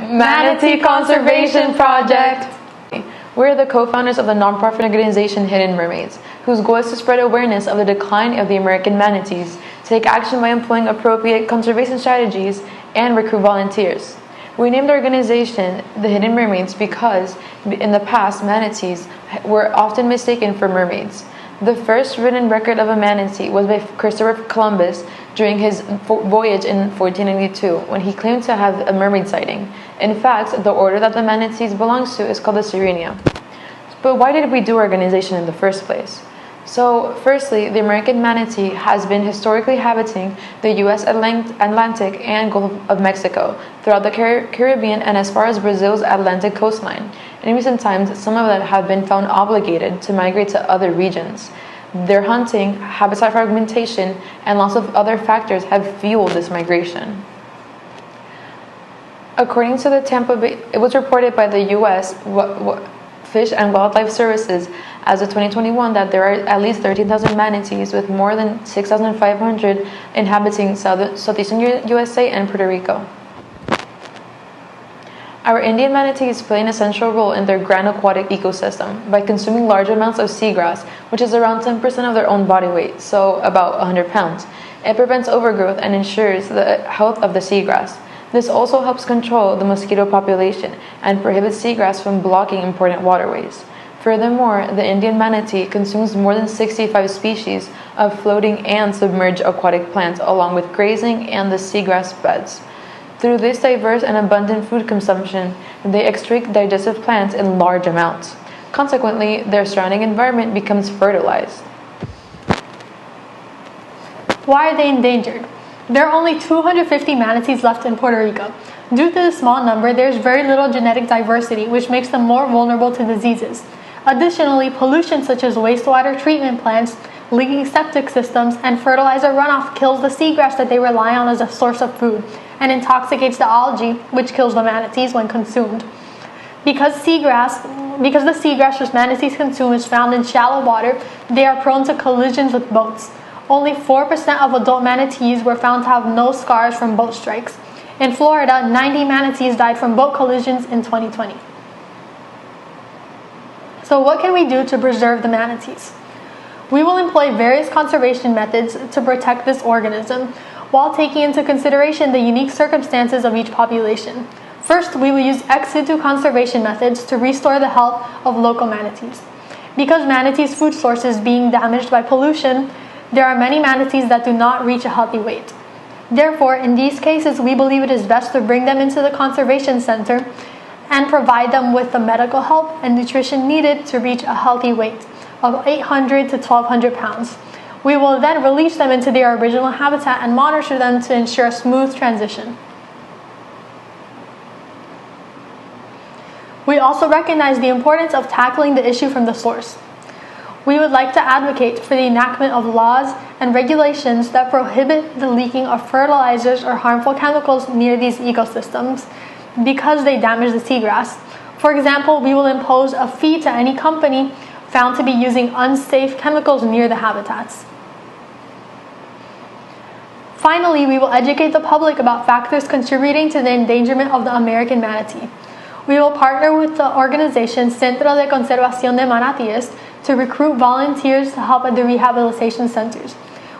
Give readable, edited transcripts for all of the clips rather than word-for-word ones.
Manatee Conservation Project. We're the co-founders of the nonprofit organization Hidden Mermaids, whose goal is to spread awareness of the decline of the American manatees, take action by employing appropriate conservation strategies, and recruit volunteers. We named the organization the Hidden Mermaids because, in the past, manatees were often mistaken for mermaids. The first written record of a manatee was by Christopher Columbus during his voyage in 1492, when he claimed to have a mermaid sighting. In fact, the order that the manatees belongs to is called the Sirenia. But why did we do organization in the first place? So, firstly, the American manatee has been historically habiting the U.S. Atlantic and Gulf of Mexico, throughout the Caribbean, and as far as Brazil's Atlantic coastline. In recent times, some of them have been found obligated to migrate to other regions. Their hunting, habitat fragmentation, and lots of other factors have fueled this migration. According to the Tampa Bay, it was reported by the U.S. Fish and Wildlife Services as of 2021 that there are at least 13,000 manatees, with more than 6,500 inhabiting southeastern USA and Puerto Rico. Our Indian manatees play an essential role in their grand aquatic ecosystem by consuming large amounts of seagrass, which is around 10% of their own body weight, so about 100 pounds. It prevents overgrowth and ensures the health of the seagrass. This also helps control the mosquito population and prohibits seagrass from blocking important waterways. Furthermore, the Indian manatee consumes more than 65 species of floating and submerged aquatic plants, along with grazing and the seagrass beds. Through this diverse and abundant food consumption, they excrete digestive plants in large amounts. Consequently, their surrounding environment becomes fertilized. Why are they endangered? There are only 250 manatees left in Puerto Rico. Due to the small number, there is very little genetic diversity, which makes them more vulnerable to diseases. Additionally, pollution such as wastewater treatment plants, leaking septic systems, and fertilizer runoff kills the seagrass that they rely on as a source of food, and intoxicates the algae, which kills the manatees when consumed. Because the seagrass which manatees consume is found in shallow water, they are prone to collisions with boats. Only 4% of adult manatees were found to have no scars from boat strikes. In Florida, 90 manatees died from boat collisions in 2020. So what can we do to preserve the manatees? We will employ various conservation methods to protect this organism, while taking into consideration the unique circumstances of each population. First, we will use ex situ conservation methods to restore the health of local manatees. Because manatees' food source is being damaged by pollution, there are many manatees that do not reach a healthy weight. Therefore, in these cases, we believe it is best to bring them into the conservation center and provide them with the medical help and nutrition needed to reach a healthy weight of 800 to 1,200 pounds. We will then release them into their original habitat and monitor them to ensure a smooth transition. We also recognize the importance of tackling the issue from the source. We would like to advocate for the enactment of laws and regulations that prohibit the leaking of fertilizers or harmful chemicals near these ecosystems because they damage the seagrass. For example, we will impose a fee to any company found to be using unsafe chemicals near the habitats. Finally, we will educate the public about factors contributing to the endangerment of the American manatee. We will partner with the organization Centro de Conservación de Manatíes to recruit volunteers to help at the rehabilitation centers.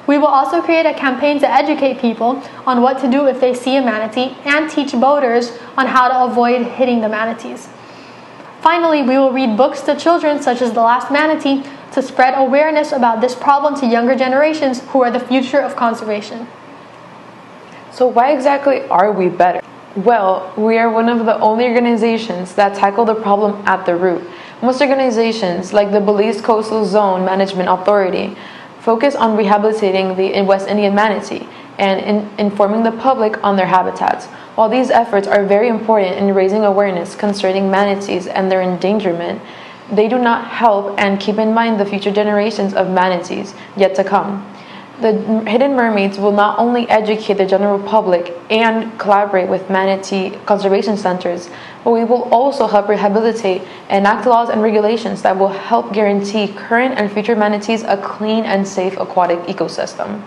We will also create a campaign to educate people on what to do if they see a manatee and teach boaters on how to avoid hitting the manatees. Finally, we will read books to children such as The Last Manatee to spread awareness about this problem to younger generations who are the future of conservation. So why exactly are we better? Well, we are one of the only organizations that tackle the problem at the root. Most organizations, like the Belize Coastal Zone Management Authority, focus on rehabilitating the West Indian manatee and informing the public on their habitats. While these efforts are very important in raising awareness concerning manatees and their endangerment, they do not help and keep in mind the future generations of manatees yet to come. The Hidden Mermaids will not only educate the general public and collaborate with manatee conservation centers, but we will also help rehabilitate and enact laws and regulations that will help guarantee current and future manatees a clean and safe aquatic ecosystem.